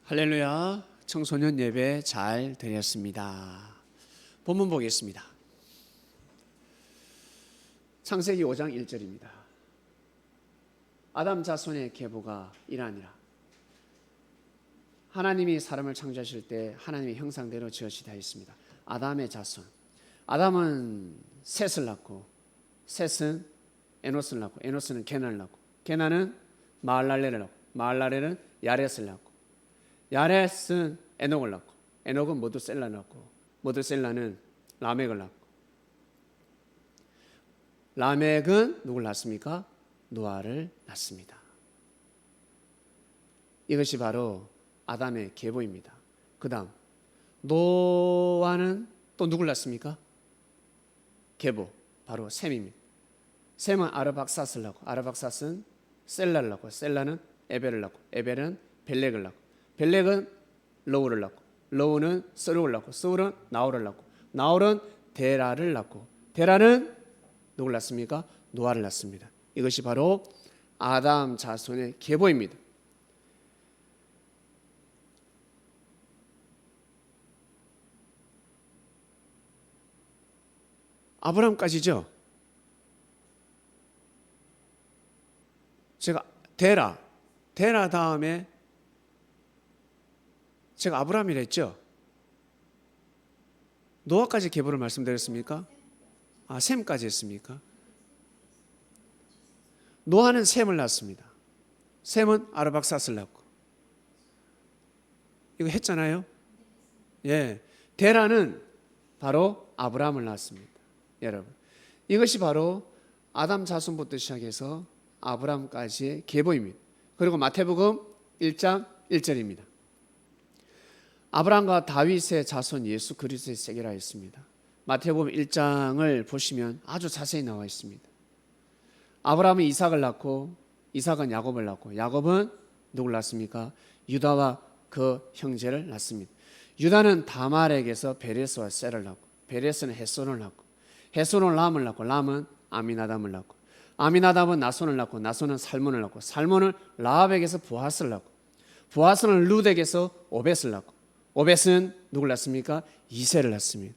할렐루야. 청소년 예배 잘 드렸습니다. 본문 보겠습니다. 창세기 5장 1절입니다. 아담 자손의 계보가 이러하니라. 하나님이 사람을 창조하실 때 하나님의 형상대로 지으시다 했습니다. 아담의 자손. 아담은 셋을 낳고, 셋은 에노스를 낳고, 에노스는 게난을 낳고, 게난은 마할랄렐을 낳고, 마할랄렐은 야렛을 낳고, 야렛은 에녹을 낳고, 에녹은 모두셀라를 낳고, 모두셀라는 라멕을 낳고, 라멕은 누굴 낳습니까? 노아를 낳습니다. 이것이 바로 아담의 계보입니다. 그 다음 노아는 또 누굴 낳습니까? 계보, 바로 셈입니다. 셈은 아르박삿을 낳고, 아르박삿은 셀라를 낳고, 셀라는 에벨을 낳고, 에벨은 벨렉을 낳고, 벨렉은 러우를 낳고, 러우는 스룹을 낳고, 스룹은 나홀을 낳고, 나홀은 데라를 낳고, 데라는 누굴 낳습니까? 노아를 낳습니다. 이것이 바로 아담 자손의 계보입니다. 아브라함까지죠. 제가 데라 다음에 제가 아브라함이라 했죠. 노아까지 계보를 말씀드렸습니까? 셈까지 했습니까? 노아는 셈을 낳습니다. 셈은 아르박삿을 낳고, 이거 했잖아요. 예, 데라는 바로 아브라함을 낳았습니다. 여러분, 이것이 바로 아담 자손부터 시작해서 아브라함까지의 계보입니다. 그리고 마태복음 1장 1절입니다. 아브라함과 다윗의 자손 예수 그리스도의 세계라 했습니다. 마태복음 1장을 보시면 아주 자세히 나와 있습니다. 아브라함은 이삭을 낳고, 이삭은 야곱을 낳고, 야곱은 누굴 낳습니까? 유다와 그 형제를 낳습니다. 유다는 다말에게서 베레스와 셀을 낳고, 베레스는 헤손을 낳고, 헤손은 람을 낳고, 람은 아미나답을 낳고, 아미나답은 나손을 낳고, 나손은 살몬을 낳고, 살몬은 라합에게서 보아스를 낳고, 보아스는 룻에게서 오벳을 낳고, 오벳은 누굴 낳습니까? 이새를 낳습니다.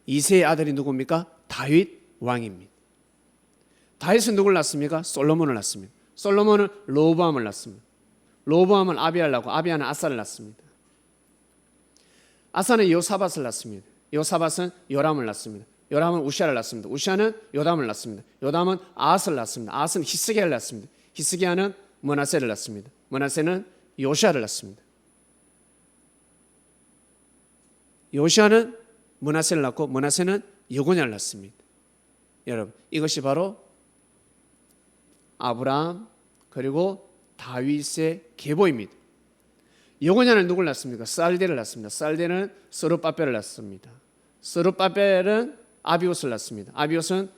이새의 아들이 누굽니까? 다윗 왕입니다. 다윗은 누굴 낳습니까? 솔로몬을 낳습니다. 솔로몬은 로보암을 낳습니다. 로보암은 아비야를 낳고, 아비야는 아사를 낳습니다. 아사는 요사밧을 낳습니다. 요사밧은 요람을 낳습니다. 요람은 우시아를 낳습니다. 우시아는 요담을 낳습니다. 요담은 아핫을 낳습니다. 아핫은 히스기야를 낳습니다. 히스기야는 므낫세를 낳습니다. 므낫세는 요시아를 낳습니다. 요시아는 므낫세를 낳고, 므낫세는 여고냐를 낳습니다. 여러분, 이것이 바로 아브라함 그리고 다윗의 계보입니다. 여고냐는 누굴 낳습니까? 살데를 낳습니다. 살데는 스룹바벨을 낳습니다. 스룹바벨은 아비옷을 낳습니다. 아비옷은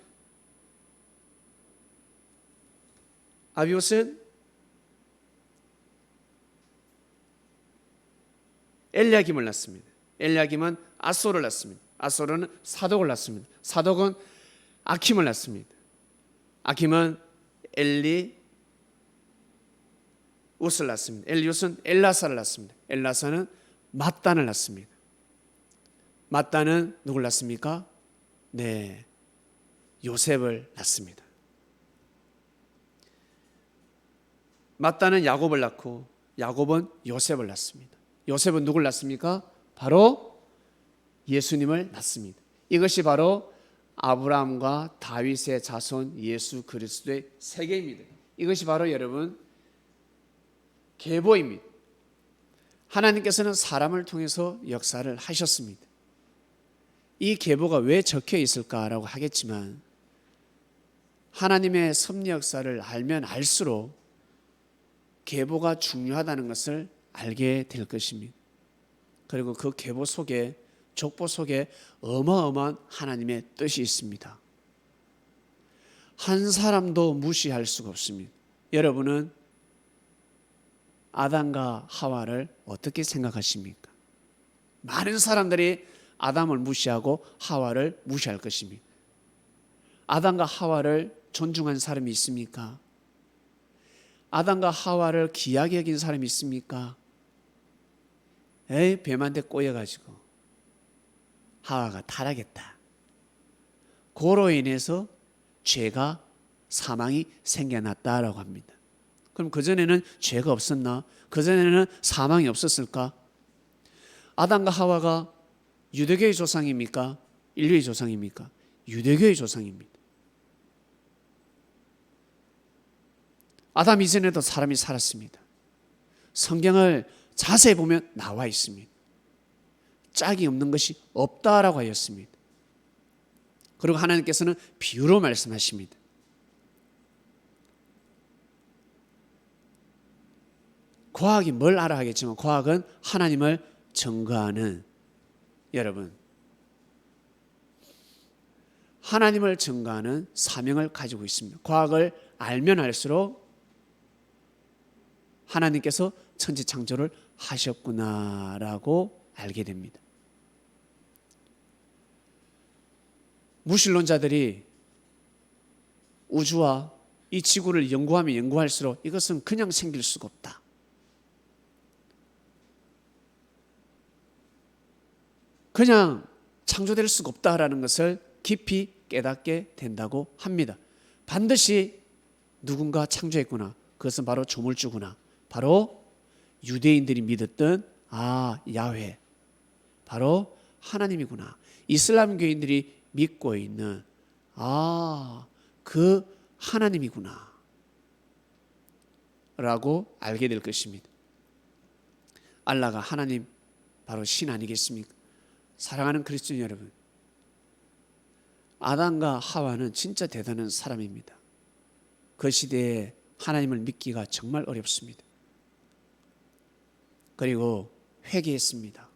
엘리야김을 낳습니다. 엘리야김은 아소를 낳습니다. 아소르는 사독을 낳습니다. 사독은 아킴을 낳습니다. 아킴은 엘리웃을 낳습니다. 엘리웃은 엘라사를 낳습니다. 엘라사는 mat단을 낳습니다. mat단은 누굴 낳습니까? 네, 요셉을 낳습니다. mat단은 야곱을 낳고, 야곱은 요셉을 낳습니다. 요셉은 누굴 낳습니까? 바로 예수님을 낳습니다. 이것이 바로 아브라함과 다윗의 자손 예수 그리스도의 세계입니다. 이것이 바로 여러분 계보입니다. 하나님께서는 사람을 통해서 역사를 하셨습니다. 이 계보가 왜 적혀 있을까라고 하겠지만, 하나님의 섭리 역사를 알면 알수록 계보가 중요하다는 것을 알게 될 것입니다. 그리고 그 계보 속에, 족보 속에 어마어마한 하나님의 뜻이 있습니다. 한 사람도 무시할 수가 없습니다. 여러분은 아담과 하와를 어떻게 생각하십니까? 많은 사람들이 아담을 무시하고 하와를 무시할 것입니다. 아담과 하와를 존중한 사람이 있습니까? 아담과 하와를 귀하게 여긴 사람이 있습니까? 에이, 뱀한테 꼬여가지고 하와가 타락했다. 그로 인해서 죄가 사망이 생겨났다라고 합니다. 그럼 그전에는 죄가 없었나? 그전에는 사망이 없었을까? 아담과 하와가 유대교의 조상입니까? 인류의 조상입니까? 유대교의 조상입니다. 아담 이전에도 사람이 살았습니다. 성경을 자세히 보면 나와 있습니다. 짝이 없는 것이 없다라고 하였습니다. 그리고 하나님께서는 비유로 말씀하십니다. 과학이 뭘 알아 하겠지만 과학은 하나님을 증거하는, 여러분, 하나님을 증거하는 사명을 가지고 있습니다. 과학을 알면 알수록 하나님께서 천지 창조를 하셨구나라고 알게 됩니다. 무신론자들이 우주와 이 지구를 연구하면 연구할수록 이것은 그냥 생길 수가 없다. 그냥 창조될 수가 없다라는 것을 깊이 깨닫게 된다고 합니다. 반드시 누군가 창조했구나. 그것은 바로 조물주구나. 바로 유대인들이 믿었던 야훼, 바로 하나님이구나. 이슬람교인들이 믿고 있는 그 하나님이구나 라고 알게 될 것입니다. 알라가 하나님, 바로 신 아니겠습니까? 사랑하는 그리스도인 여러분, 아담과 하와는 진짜 대단한 사람입니다. 그 시대에 하나님을 믿기가 정말 어렵습니다. 그리고 회개했습니다.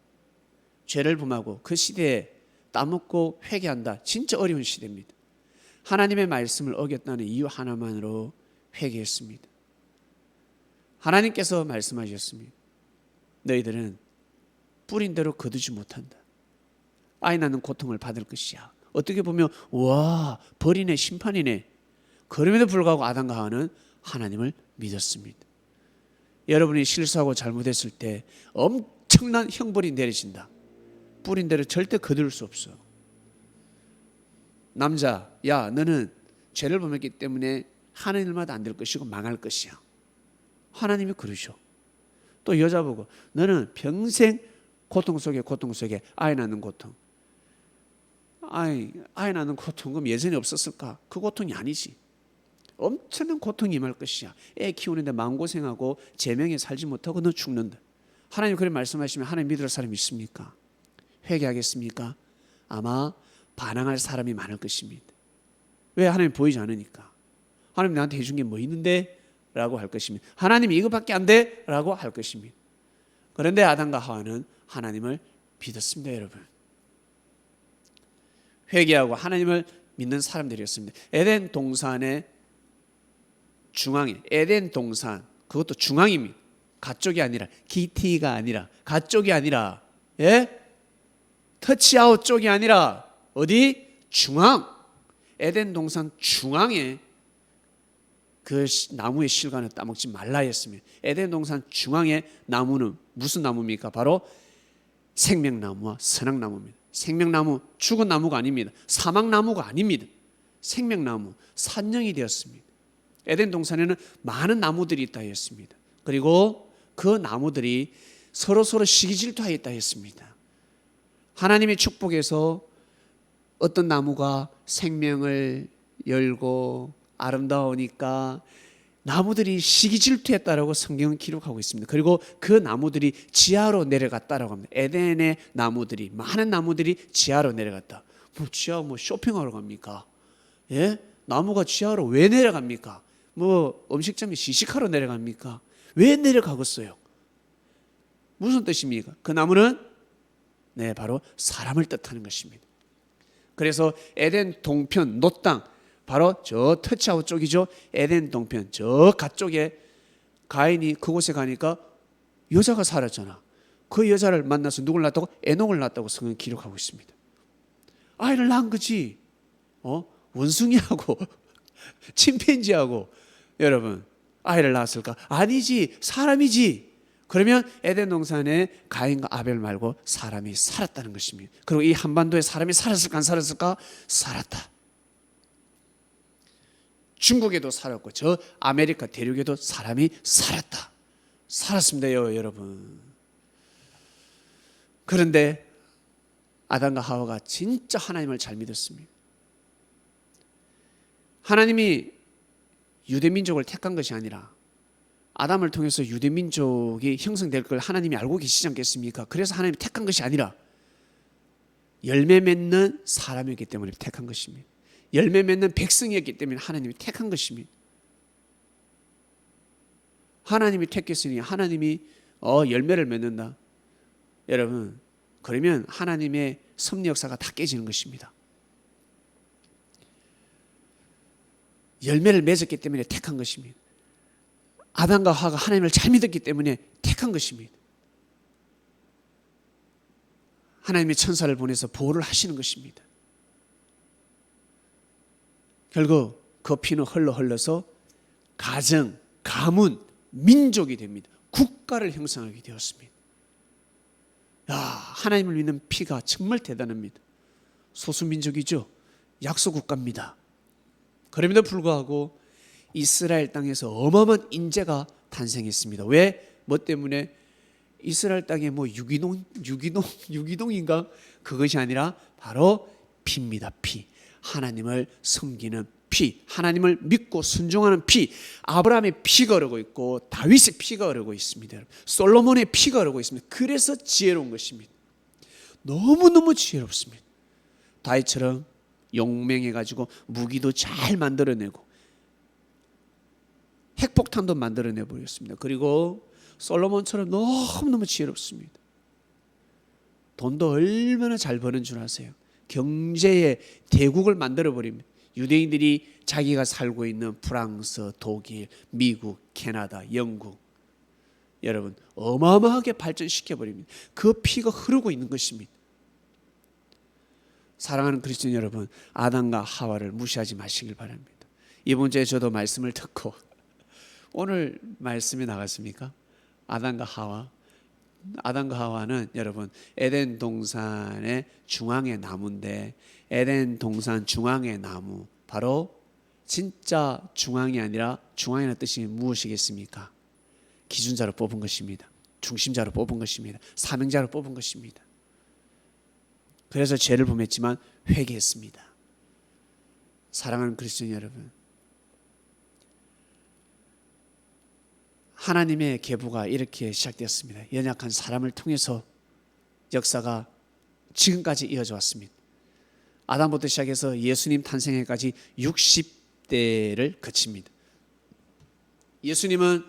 죄를 범하고 그 시대에 따먹고 회개한다. 진짜 어려운 시대입니다. 하나님의 말씀을 어겼다는 이유 하나만으로 회개했습니다. 하나님께서 말씀하셨습니다. 너희들은 뿌린 대로 거두지 못한다. 아이 낳는 고통을 받을 것이야. 어떻게 보면 와, 벌이네, 심판이네. 그럼에도 불구하고 아담과 하와는 하나님을 믿었습니다. 여러분이 실수하고 잘못했을 때 엄청난 형벌이 내려진다. 뿌린 대로 절대 거둘 수 없어. 남자, 야, 너는 죄를 범했기 때문에 하는 일마다 안 될 것이고 망할 것이야. 하나님이 그러셔. 또 여자 보고 너는 평생 고통 속에 아이 낳는 고통. 아이 낳는 고통, 그럼 예전에 없었을까? 그 고통이 아니지. 엄청난 고통이 임할 것이야. 애 키우는데 마음고생하고 제명에 살지 못하고 너 죽는다. 하나님 그렇게 말씀하시면 하나님 믿을 사람이 있습니까? 회개하겠습니까? 아마 반항할 사람이 많을 것입니다. 왜? 하나님 보이지 않으니까. 하나님 나한테 해준 게 뭐 있는데? 라고 할 것입니다. 하나님이 이거밖에 안 돼? 라고 할 것입니다. 그런데 아담과 하와는 하나님을 믿었습니다, 여러분. 회개하고 하나님을 믿는 사람들이었습니다. 에덴 동산의 중앙에, 에덴 동산, 그것도 중앙입니다. 가쪽이 아니라, 기티가 아니라, 가쪽이 아니라, 예? 터치아웃 쪽이 아니라 어디? 중앙. 에덴 동산 중앙에 그 나무의 실과는 따먹지 말라 했습니다. 에덴 동산 중앙의 나무는 무슨 나무입니까? 바로 생명나무와 선악나무입니다. 생명나무, 죽은 나무가 아닙니다. 사막나무가 아닙니다. 생명나무, 산령이 되었습니다. 에덴 동산에는 많은 나무들이 있다 했습니다. 그리고 그 나무들이 서로 시기 질투하였다 했습니다. 하나님의 축복에서 어떤 나무가 생명을 열고 아름다우니까 나무들이 시기 질투했다라고 성경은 기록하고 있습니다. 그리고 그 나무들이 지하로 내려갔다라고 합니다. 에덴의 나무들이, 많은 나무들이 지하로 내려갔다. 지하 쇼핑하러 갑니까? 예? 나무가 지하로 왜 내려갑니까? 음식점에 시식하러 내려갑니까? 왜 내려가겠어요? 무슨 뜻입니까? 그 나무는 바로 사람을 뜻하는 것입니다. 그래서 에덴 동편 노땅, 바로 저 터치아웃 쪽이죠. 에덴 동편 저 가쪽에 가인이 그곳에 가니까 여자가 살았잖아. 그 여자를 만나서 누굴 낳았다고? 에녹을 낳았다고 성경이 기록하고 있습니다. 아이를 낳은 거지. 원숭이하고 침팬지하고 여러분 아이를 낳았을까? 아니지, 사람이지. 그러면 에덴 동산에 가인과 아벨 말고 사람이 살았다는 것입니다. 그리고 이 한반도에 사람이 살았을까 안 살았을까? 살았다. 중국에도 살았고 저 아메리카 대륙에도 사람이 살았다. 살았습니다요, 여러분. 그런데 아담과 하와가 진짜 하나님을 잘 믿었습니다. 하나님이 유대민족을 택한 것이 아니라 아담을 통해서 유대민족이 형성될 걸 하나님이 알고 계시지 않겠습니까? 그래서 하나님이 택한 것이 아니라 열매 맺는 사람이었기 때문에 택한 것입니다. 열매 맺는 백성이었기 때문에 하나님이 택한 것입니다. 하나님이 택했으니 하나님이 열매를 맺는다. 여러분, 그러면 하나님의 섭리 역사가 다 깨지는 것입니다. 열매를 맺었기 때문에 택한 것입니다. 아담과 하와가 하나님을 잘 믿었기 때문에 택한 것입니다. 하나님이 천사를 보내서 보호를 하시는 것입니다. 결국 그 피는 흘러서 가정, 가문, 민족이 됩니다. 국가를 형성하게 되었습니다. 야, 하나님을 믿는 피가 정말 대단합니다. 소수민족이죠. 약소국가입니다. 그럼에도 불구하고 이스라엘 땅에서 어마어마한 인재가 탄생했습니다. 왜? 뭐 때문에? 이스라엘 땅에 뭐 유기농인가? 그것이 아니라 바로 피입니다. 피. 하나님을 섬기는 피. 하나님을 믿고 순종하는 피. 아브라함의 피가 흐르고 있고 다윗의 피가 흐르고 있습니다. 솔로몬의 피가 흐르고 있습니다. 그래서 지혜로운 것입니다. 너무너무 지혜롭습니다. 다윗처럼 용맹해가지고 무기도 잘 만들어내고 핵폭탄도 만들어내버렸습니다. 그리고 솔로몬처럼 너무너무 지혜롭습니다. 돈도 얼마나 잘 버는 줄 아세요? 경제의 대국을 만들어버립니다. 유대인들이 자기가 살고 있는 프랑스, 독일, 미국, 캐나다, 영국, 여러분 어마어마하게 발전시켜버립니다. 그 피가 흐르고 있는 것입니다. 사랑하는 그리스도인 여러분, 아담과 하와를 무시하지 마시길 바랍니다. 이번 주에 저도 말씀을 듣고 오늘 말씀이 나갔습니까? 아담과 하와는 여러분 에덴 동산의 중앙의 나무인데, 에덴 동산 중앙의 나무, 바로 진짜 중앙이 아니라, 중앙이라는 뜻이 무엇이겠습니까? 기준자로 뽑은 것입니다. 중심자로 뽑은 것입니다. 사명자로 뽑은 것입니다. 그래서 죄를 범했지만 회개했습니다. 사랑하는 그리스도인 여러분, 하나님의 계보가 이렇게 시작되었습니다. 연약한 사람을 통해서 역사가 지금까지 이어져 왔습니다. 아담부터 시작해서 예수님 탄생에까지 60대를 거칩니다. 예수님은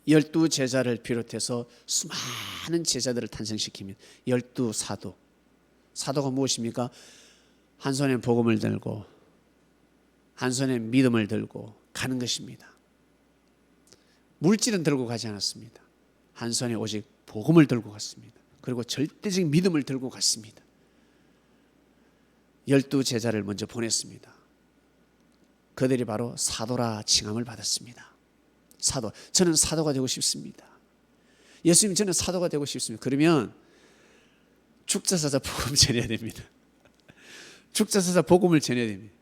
12제자를 비롯해서 수많은 제자들을 탄생시킵니다. 12사도. 사도가 무엇입니까? 한 손에 복음을 들고 한 손에 믿음을 들고 가는 것입니다. 물질은 들고 가지 않았습니다. 한 손에 오직 복음을 들고 갔습니다. 그리고 절대적인 믿음을 들고 갔습니다. 12제자를 먼저 보냈습니다. 그들이 바로 사도라 칭함을 받았습니다. 사도. 저는 사도가 되고 싶습니다. 예수님, 저는 사도가 되고 싶습니다. 그러면 죽자사자 복음 전해야 됩니다. 죽자사자 복음을 전해야 됩니다.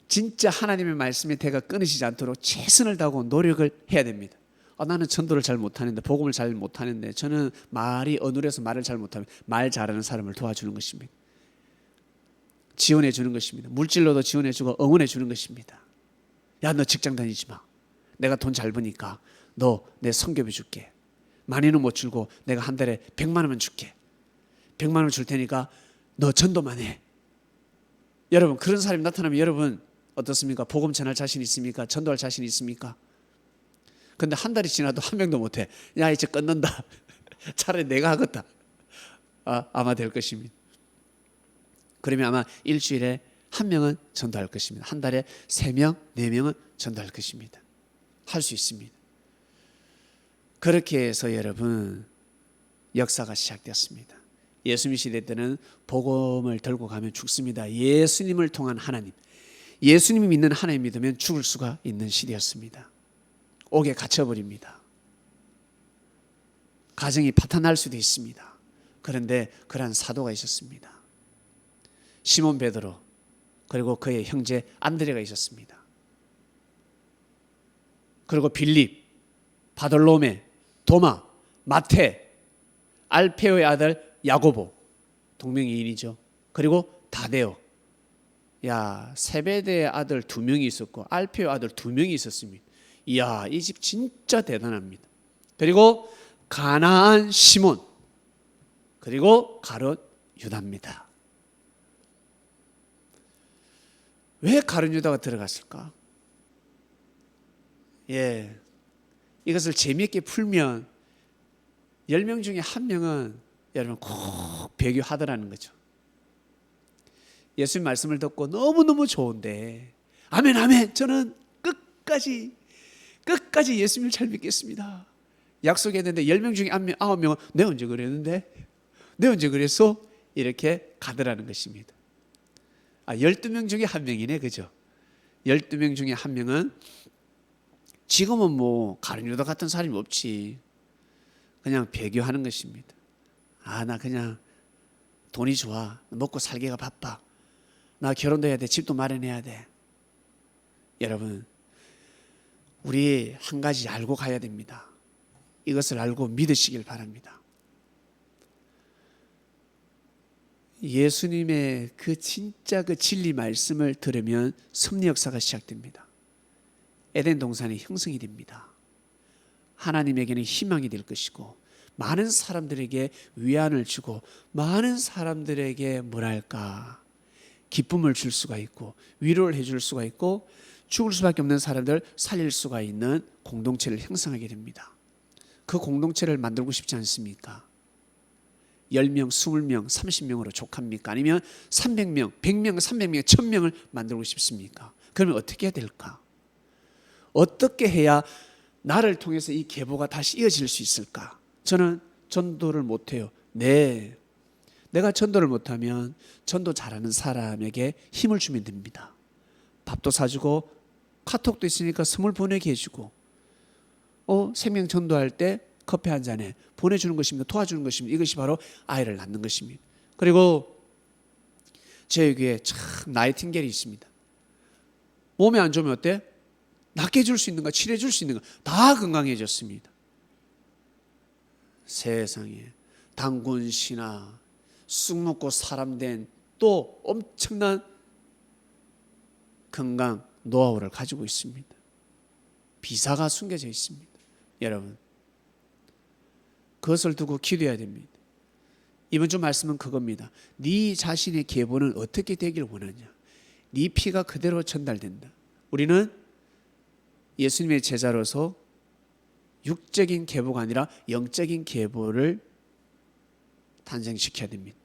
진짜 하나님의 말씀에 대가 끊어지지 않도록 최선을 다하고 노력을 해야 됩니다. 나는 전도를 잘 못하는데, 복음을 잘 못하는데, 저는 말이 어눌해서 말을 잘 못하면 말 잘하는 사람을 도와주는 것입니다. 지원해 주는 것입니다. 물질로도 지원해 주고 응원해 주는 것입니다. 야, 너 직장 다니지 마. 내가 돈 잘 버니까 너 내 성교비 줄게. 많이는 못 줄고 내가 한 달에 100만 원만 줄게. 100만 원 줄 테니까 너 전도만 해. 여러분, 그런 사람이 나타나면 여러분 어떻습니까? 복음 전할 자신 있습니까? 전도할 자신 있습니까? 근데 한 달이 지나도 한 명도 못해. 야, 이제 끊는다. 차라리 내가 하겠다. 아마 될 것입니다. 그러면 아마 일주일에 한 명은 전도할 것입니다. 한 달에 3명, 4명은 전도할 것입니다. 할 수 있습니다. 그렇게 해서 여러분 역사가 시작되었습니다. 예수님 시대 때는 복음을 들고 가면 죽습니다. 예수님을 통한 하나님, 예수님이 믿는 하나님 믿으면 죽을 수가 있는 시대였습니다. 옥에 갇혀버립니다. 가정이 파탄날 수도 있습니다. 그런데 그러한 사도가 있었습니다. 시몬 베드로 그리고 그의 형제 안드레가 있었습니다. 그리고 빌립, 바돌로메, 도마, 마태, 알페오의 아들 야고보, 동명이인이죠. 그리고 다데오. 야, 세베대의 아들 2명이 있었고 알페오의 아들 2명이 있었습니다. 이야, 이 집 진짜 대단합니다. 그리고 가나안 시몬, 그리고 가룟 유다입니다. 왜 가룟 유다가 들어갔을까? 예, 이것을 재미있게 풀면 10명 중에 1명은 여러분 꼭 배교하더라는 거죠. 예수님 말씀을 듣고 너무너무 좋은데 아멘 아멘 저는 끝까지 예수님을 잘 믿겠습니다. 약속했는데 10명 중에 9명은 내가 언제 그랬는데? 내가 언제 그랬어? 이렇게 가더라는 것입니다. 12명 중에 1명이네, 그죠? 12명 중에 1명은 지금은 뭐 가룟 유다 같은 사람이 없지. 그냥 배교하는 것입니다. 나 그냥 돈이 좋아. 먹고 살기가 바빠. 나 결혼도 해야 돼. 집도 마련해야 돼. 여러분, 우리 한 가지 알고 가야 됩니다. 이것을 알고 믿으시길 바랍니다. 예수님의 그 진짜 그 진리 말씀을 들으면 섭리 역사가 시작됩니다. 에덴 동산이 형성이 됩니다. 하나님에게는 희망이 될 것이고 많은 사람들에게 위안을 주고 많은 사람들에게 뭐랄까 기쁨을 줄 수가 있고 위로를 해줄 수가 있고 죽을 수밖에 없는 사람들 살릴 수가 있는 공동체를 형성하게 됩니다. 그 공동체를 만들고 싶지 않습니까? 10명, 20명, 30명으로 족합니까? 아니면 300명, 100명, 300명, 1000명을 만들고 싶습니까? 그러면 어떻게 해야 될까? 어떻게 해야 나를 통해서 이 계보가 다시 이어질 수 있을까? 저는 전도를 못해요. 네, 내가 전도를 못하면 전도 잘하는 사람에게 힘을 주면 됩니다. 밥도 사주고 카톡도 있으니까 선물 보내게 해주고 생명 전도할 때 커피 한 잔에 보내주는 것입니다. 도와주는 것입니다. 이것이 바로 아이를 낳는 것입니다. 그리고 저희 교회에 참 나이팅게일이 있습니다. 몸이 안 좋으면 어때? 낫게 해줄 수 있는 거, 치료해 줄 수 있는 거 다 건강해졌습니다. 세상에 당군 신화, 쑥 먹고 사람 된 또 엄청난 건강 노하우를 가지고 있습니다. 비사가 숨겨져 있습니다. 여러분, 그것을 두고 기도해야 됩니다. 이번 주 말씀은 그겁니다. 네 자신의 계보는 어떻게 되길 원하냐? 네 피가 그대로 전달된다. 우리는 예수님의 제자로서 육적인 계보가 아니라 영적인 계보를 탄생시켜야 됩니다.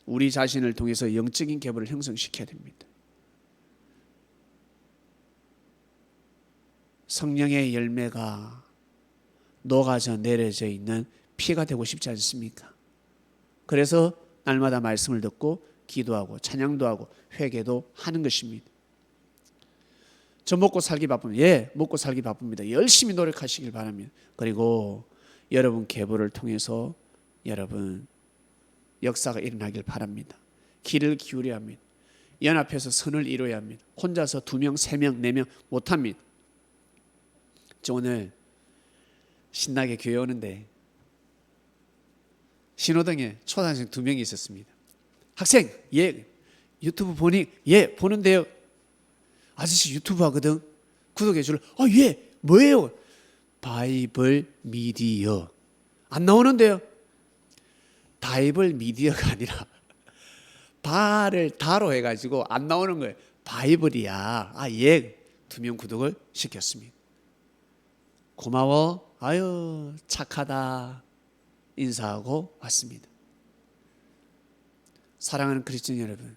우리 자신을 통해서 영적인 계보를 형성시켜야 됩니다. 성령의 열매가 녹아져 내려져 있는 피가 되고 싶지 않습니까? 그래서 날마다 말씀을 듣고 기도하고 찬양도 하고 회개도 하는 것입니다. 저 먹고 살기 바쁩니다. 예, 먹고 살기 바쁩니다. 열심히 노력하시길 바랍니다. 그리고 여러분 계보를 통해서 여러분 역사가 일어나길 바랍니다. 귀를 기울여야 합니다. 연합해서 선을 이루어야 합니다. 혼자서 2명, 3명, 4명 못합니다. 저 오늘 신나게 교회 오는데 신호등에 초등학생 2명이 있었습니다. 학생, 예, 유튜브 보니, 예, 보는데요. 아저씨 유튜브 하거든. 구독해 줄래? 예, 뭐예요? 바이블 미디어. 안 나오는데요. 바이블 미디어가 아니라 바를 다로 해가지고 안 나오는 거예요. 바이블이야. 예, 2명 구독을 시켰습니다. 고마워. 아유, 착하다. 인사하고 왔습니다. 사랑하는 그리스도인 여러분,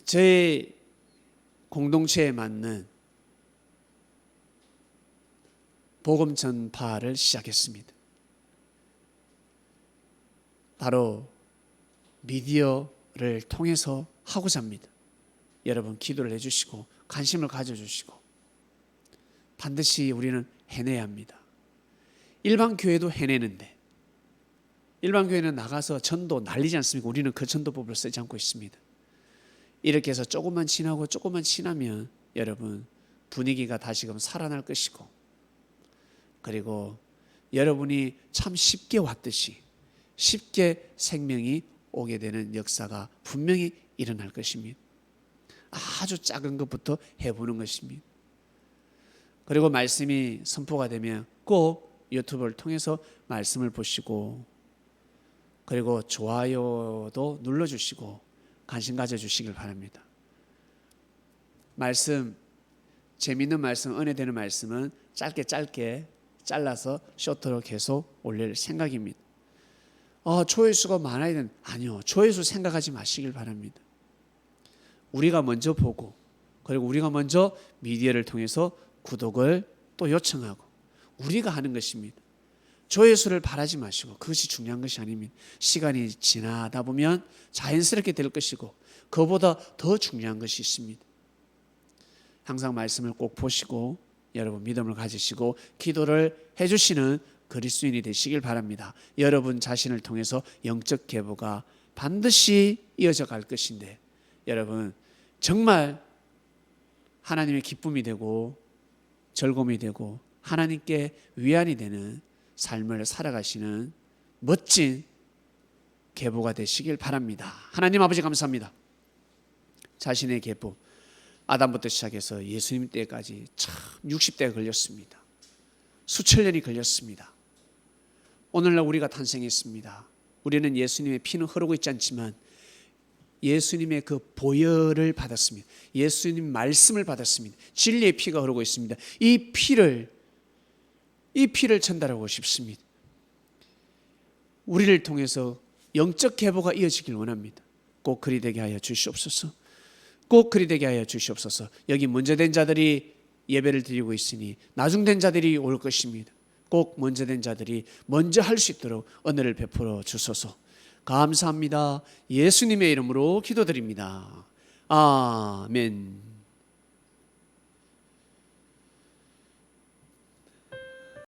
저희 공동체에 맞는 복음 전파를 시작했습니다. 바로 미디어를 통해서 하고자 합니다. 여러분 기도를 해주시고 관심을 가져주시고 반드시 우리는 해내야 합니다. 일반 교회도 해내는데 일반 교회는 나가서 전도 날리지 않습니까? 우리는 그 전도법을 쓰지 않고 있습니다. 이렇게 해서 조금만 지나면 여러분 분위기가 다시금 살아날 것이고, 그리고 여러분이 참 쉽게 왔듯이 쉽게 생명이 오게 되는 역사가 분명히 일어날 것입니다. 아주 작은 것부터 해보는 것입니다. 그리고 말씀이 선포가 되면 꼭 유튜브를 통해서 말씀을 보시고, 그리고 좋아요도 눌러주시고 관심 가져주시길 바랍니다. 말씀, 재미있는 말씀, 은혜되는 말씀은 짧게 잘라서 쇼트로 계속 올릴 생각입니다. 조회수가 많아야 되는, 아니요, 조회수 생각하지 마시길 바랍니다. 우리가 먼저 보고, 그리고 우리가 먼저 미디어를 통해서 구독을 또 요청하고 우리가 하는 것입니다. 조회수를 바라지 마시고, 그것이 중요한 것이 아닙니다. 시간이 지나다 보면 자연스럽게 될 것이고 그보다 더 중요한 것이 있습니다. 항상 말씀을 꼭 보시고 여러분 믿음을 가지시고 기도를 해주시는 그리스도인이 되시길 바랍니다. 여러분 자신을 통해서 영적 계보가 반드시 이어져 갈 것인데, 여러분 정말 하나님의 기쁨이 되고 즐거움이 되고 하나님께 위안이 되는 삶을 살아가시는 멋진 계보가 되시길 바랍니다. 하나님 아버지 감사합니다. 자신의 계보, 아담부터 시작해서 예수님 때까지 참 60대가 걸렸습니다. 수천 년이 걸렸습니다. 오늘날 우리가 탄생했습니다. 우리는 예수님의 피는 흐르고 있지 않지만 예수님의 그 보혈을 받았습니다. 예수님 말씀을 받았습니다. 진리의 피가 흐르고 있습니다. 이 피를 전달하고 싶습니다. 우리를 통해서 영적 계보가 이어지길 원합니다. 꼭 그리 되게 하여 주시옵소서. 꼭 그리 되게 하여 주시옵소서. 여기 먼저된 자들이 예배를 드리고 있으니 나중된 자들이 올 것입니다. 꼭 먼저된 자들이 먼저 할 수 있도록 은혜를 베풀어 주소서. 감사합니다. 예수님의 이름으로 기도드립니다. 아멘.